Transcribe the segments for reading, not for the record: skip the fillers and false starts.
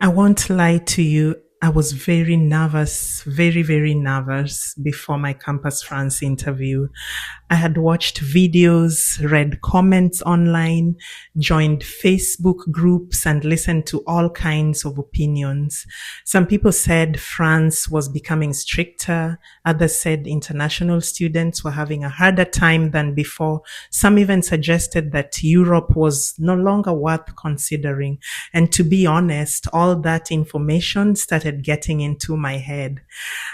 I won't lie to you. I was very nervous, very, very nervous before my Campus France interview. I had watched videos, read comments online, joined Facebook groups, and listened to all kinds of opinions. Some people said France was becoming stricter. Others said international students were having a harder time than before. Some even suggested that Europe was no longer worth considering. And to be honest, all that information started getting into my head.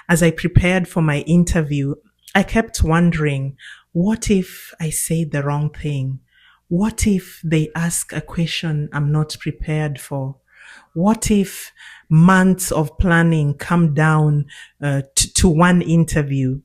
As I prepared for my interview, I kept wondering, what if I say the wrong thing? What if they ask a question I'm not prepared for? What if months of planning come down to one interview?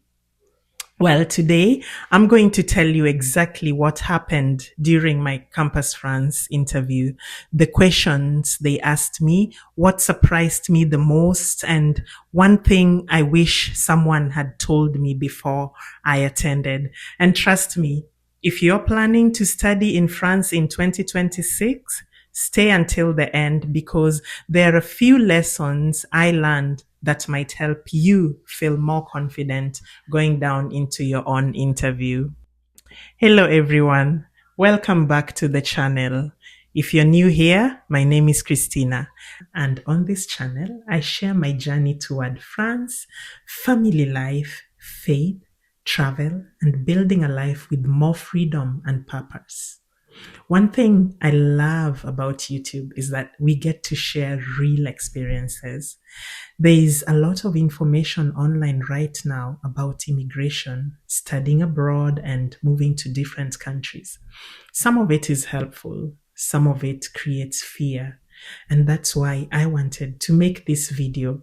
Well, today I'm going to tell you exactly what happened during my Campus France interview, the questions they asked me, what surprised me the most, and one thing I wish someone had told me before I attended. And trust me, if you're planning to study in France in 2026, stay until the end because there are a few lessons I learned that might help you feel more confident going down into your own interview. Hello, everyone. Welcome back to the channel. If you're new here, my name is Christina, and on this channel, I share my journey toward France, family life, faith, travel, and building a life with more freedom and purpose. One thing I love about YouTube is that we get to share real experiences. There is a lot of information online right now about immigration, studying abroad, and moving to different countries. Some of it is helpful, some of it creates fear. And that's why I wanted to make this video.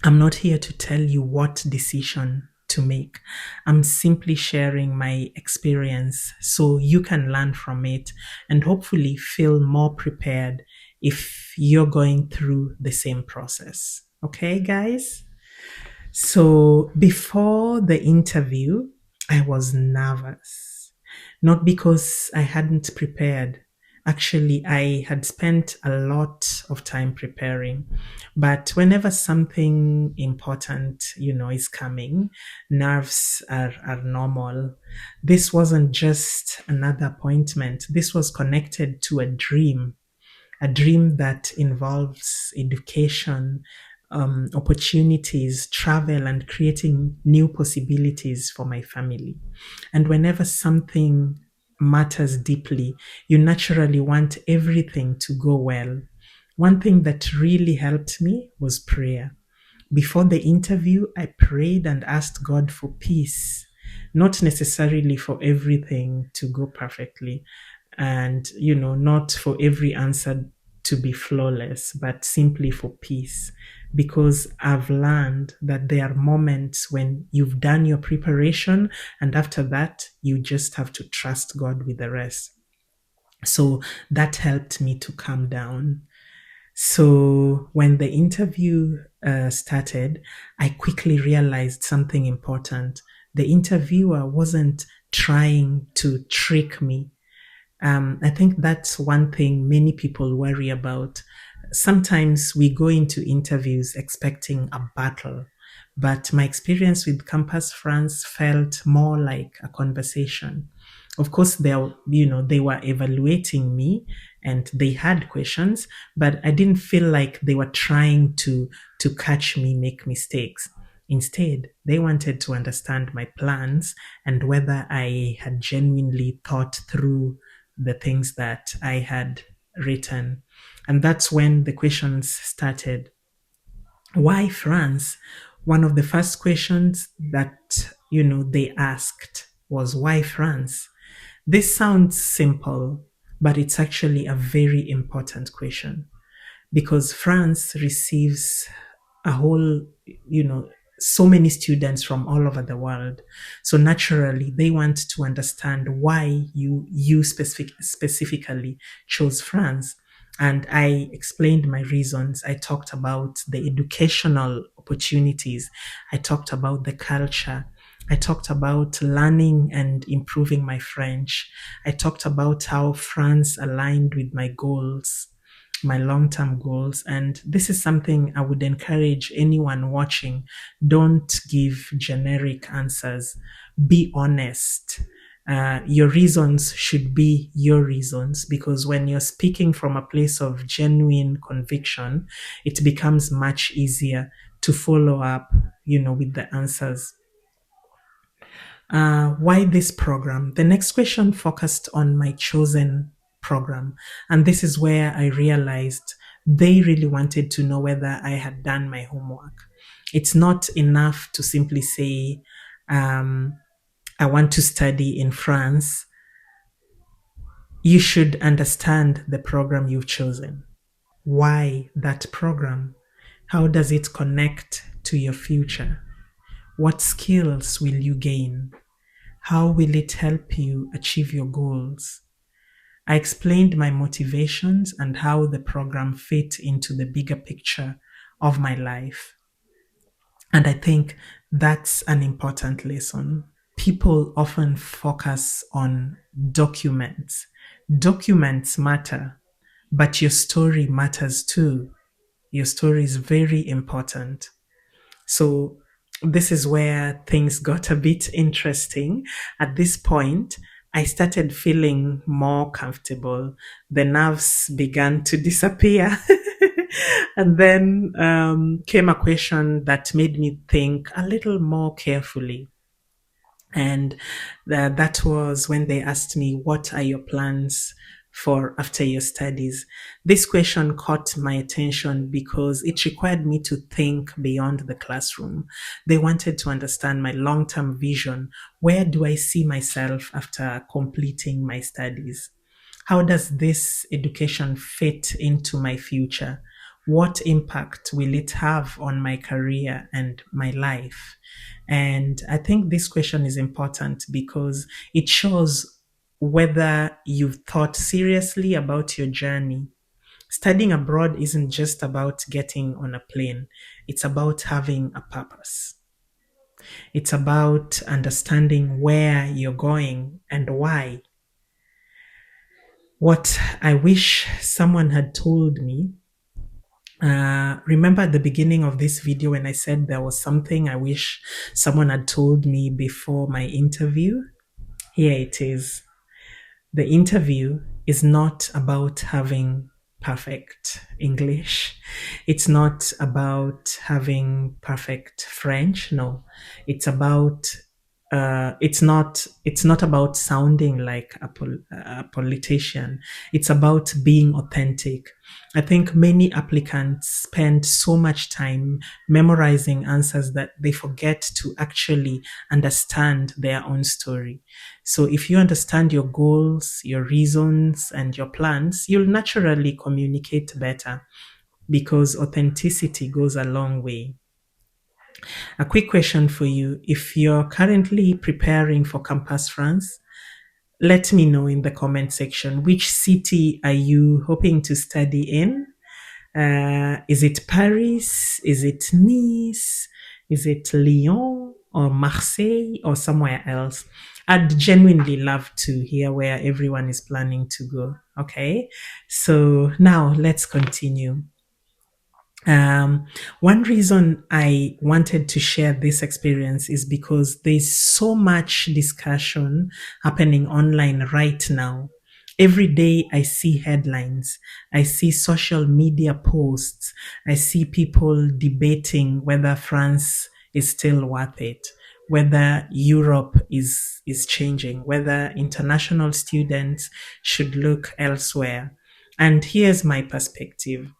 I'm not here to tell you what decision to make. I'm simply sharing my experience so you can learn from it and hopefully feel more prepared if you're going through the same process. Okay, guys? So before the interview, I was nervous. Not because I hadn't prepared. Actually, I had spent a lot of time preparing. But whenever something important, is coming, nerves are normal. This wasn't just another appointment. This was connected to a dream that involves education, opportunities, travel, and creating new possibilities for my family. And whenever something matters deeply, you naturally want everything to go well. One thing that really helped me was prayer. Before the interview, I prayed and asked God for peace, not necessarily for everything to go perfectly, and not for every answer to be flawless, but simply for peace. Because I've learned that there are moments when you've done your preparation, and after that, you just have to trust God with the rest. So that helped me to calm down. So when the interview started, I quickly realized something important. The interviewer wasn't trying to trick me. I think that's one thing many people worry about. Sometimes we go into interviews expecting a battle, but my experience with Campus France felt more like a conversation. Of course, they were evaluating me and they had questions, but I didn't feel like they were trying to catch me make mistakes. Instead, they wanted to understand my plans and whether I had genuinely thought through the things that I had written. And that's when the questions started. Why France? One of the first questions that, they asked was why France? This sounds simple, but it's actually a very important question because France receives a whole, so many students from all over the world. So naturally, they want to understand why you specifically chose France. And I explained my reasons. I talked about the educational opportunities. I talked about the culture. I talked about learning and improving my French. I talked about how France aligned with my goals. my long-term goals. And this is something I would encourage anyone watching. Don't give generic answers. Be honest. Your reasons should be your reasons, because when you're speaking from a place of genuine conviction, it becomes much easier to follow up, with the answers. Why this program? The next question focused on my chosen program. And this is where I realized they really wanted to know whether I had done my homework. It's not enough to simply say, I want to study in France. You should understand the program you've chosen. Why that program? How does it connect to your future? What skills will you gain? How will it help you achieve your goals? I explained my motivations and how the program fit into the bigger picture of my life. And I think that's an important lesson. People often focus on documents. Documents matter, but your story matters too. Your story is very important. So this is where things got a bit interesting. At this point, I started feeling more comfortable. The nerves began to disappear. And then came a question that made me think a little more carefully. And that was when they asked me, what are your plans for after your studies? This question caught my attention because it required me to think beyond the classroom. They wanted to understand my long-term vision. Where do I see myself after completing my studies? How does this education fit into my future? What impact will it have on my career and my life? And I think this question is important because it shows whether you've thought seriously about your journey. Studying abroad isn't just about getting on a plane, it's about having a purpose. It's about understanding where you're going and why. What I wish someone had told me. Remember at the beginning of this video when I said there was something I wish someone had told me before my interview? Here it is. The interview is not about having perfect English. It's not about having perfect French. No, it's about it's not about sounding like a politician. It's about being authentic. I think many applicants spend so much time memorizing answers that they forget to actually understand their own story. So if you understand your goals, your reasons, and your plans, you'll naturally communicate better because authenticity goes a long way. A quick question for you. If you're currently preparing for Campus France, let me know in the comment section, which city are you hoping to study in? Is it Paris? Is it Nice? Is it Lyon or Marseille or somewhere else? I'd genuinely love to hear where everyone is planning to go. Okay, so now let's continue. One reason I wanted to share this experience is because there's so much discussion happening online right now. Every day I see headlines, I see social media posts, I see people debating whether France is still worth it, whether Europe is changing, whether international students should look elsewhere. And here's my perspective.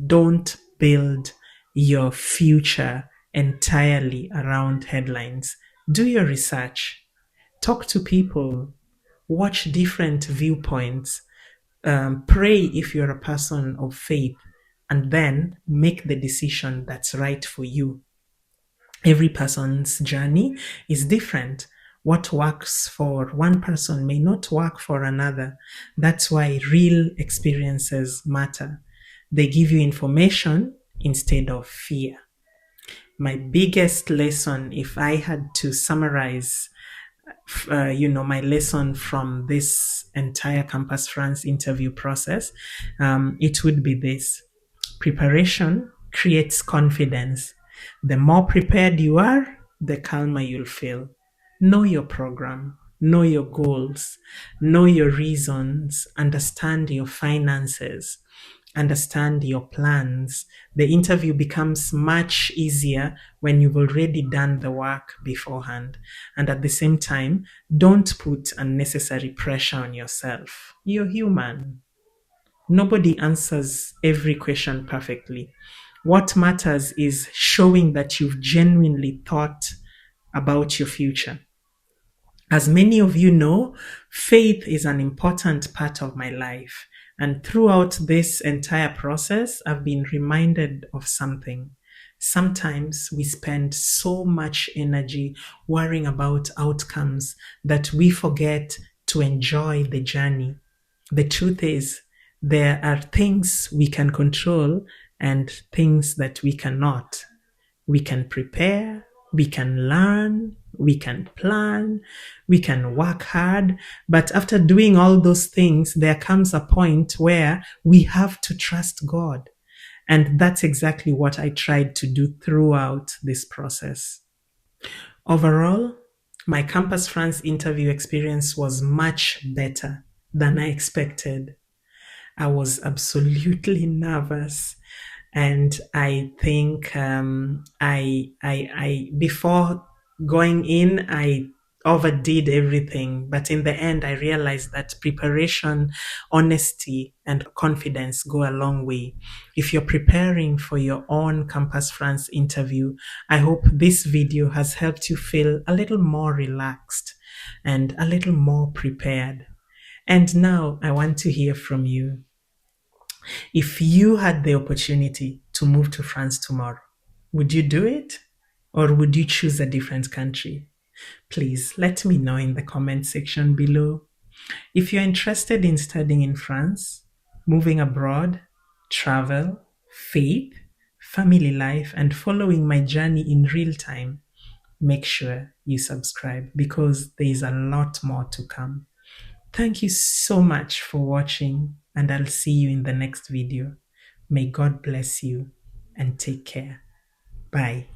Don't build your future entirely around headlines. Do your research, talk to people, watch different viewpoints, pray if you're a person of faith, and then make the decision that's right for you. Every person's journey is different. What works for one person may not work for another. That's why real experiences matter. They give you information instead of fear. My biggest lesson, if I had to summarize my lesson from this entire Campus France interview process, it would be this: preparation creates confidence. The more prepared you are, the calmer you'll feel. Know your program, know your goals, know your reasons, understand your finances, understand your plans. The interview becomes much easier when you've already done the work beforehand. And at the same time, don't put unnecessary pressure on yourself. You're human. Nobody answers every question perfectly. What matters is showing that you've genuinely thought about your future. As many of you know, faith is an important part of my life. And throughout this entire process, I've been reminded of something. Sometimes we spend so much energy worrying about outcomes that we forget to enjoy the journey. The truth is, there are things we can control and things that we cannot. We can prepare, we can learn, we can plan, we can work hard. But after doing all those things, there comes a point where we have to trust God. And that's exactly what I tried to do throughout this process. Overall, my Campus France interview experience was much better than I expected. I was absolutely nervous, and I think I before going in, I overdid everything. But in the end, I realized that preparation, honesty, and confidence go a long way. If you're preparing for your own Campus France interview, I hope this video has helped you feel a little more relaxed and a little more prepared. And now I want to hear from you. If you had the opportunity to move to France tomorrow, would you do it? Or would you choose a different country? Please let me know in the comment section below. If you're interested in studying in France, moving abroad, travel, faith, family life, and following my journey in real time, make sure you subscribe because there is a lot more to come. Thank you so much for watching, and I'll see you in the next video. May God bless you and take care. Bye.